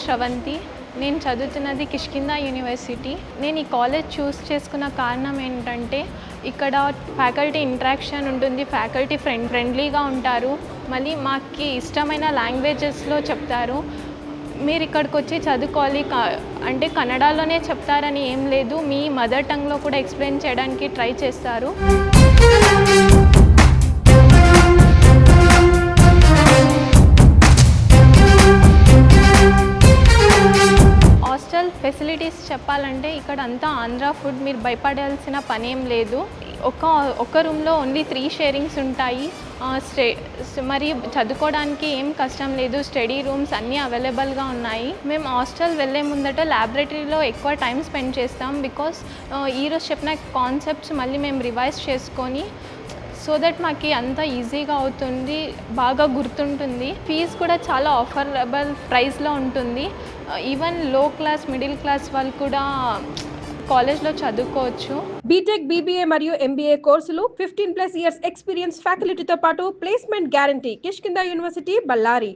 శ్రవంతి. నేను చదువుతున్నది కిష్కింధ యూనివర్సిటీ. నేను ఈ కాలేజ్ చూస్ చేసుకున్న కారణం ఏంటంటే ఇక్కడ ఫ్యాకల్టీ ఇంటరాక్షన్ ఉంటుంది, ఫ్యాకల్టీ ఫ్రెండ్లీగా ఉంటారు, మళ్ళీ మాకు ఇష్టమైన లాంగ్వేజెస్లో చెప్తారు. మీరు ఇక్కడికి వచ్చి చదువుకోవాలి అంటే కన్నడలోనే చెప్తారని ఏం లేదు, మీ మదర్ టంగ్లో కూడా ఎక్స్ప్లెయిన్ చేయడానికి ట్రై చేస్తారు. హాస్టల్ ఫెసిలిటీస్ చెప్పాలంటే ఇక్కడ అంతా ఆంధ్ర ఫుడ్, మీరు భయపడాల్సిన పనేం లేదు. ఒక రూమ్లో ఓన్లీ 3 షేరింగ్స్ ఉంటాయి. మరి చదువుకోవడానికి ఏం కష్టం లేదు, స్టడీ రూమ్స్ అన్నీ అవైలబుల్గా ఉన్నాయి. మేము హాస్టల్ వెళ్ళే ముందట ల్యాబొరేటరీలో ఎక్కువ టైం స్పెండ్ చేస్తాం, బికాస్ ఈరోజు చెప్పిన కాన్సెప్ట్స్ మళ్ళీ మేము రివైజ్ చేసుకొని సో దట్ మాకు అంత ఈజీగా అవుతుంది, బాగా గుర్తుంటుంది. ఫీజు కూడా చాలా ఆఫరబుల్ ప్రైస్లో ఉంటుంది. ఈవెన్ లో క్లాస్, మిడిల్ క్లాస్ వాళ్ళు కూడా కాలేజ్లో చదువుకోవచ్చు. బీటెక్, బీబీఏ మరియు ఎంబీఏ కోర్సులు 15+ ఇయర్స్ ఎక్స్పీరియన్స్ ఫ్యాకల్టీతో పాటు placement guarantee. Kishkindha university, Ballari.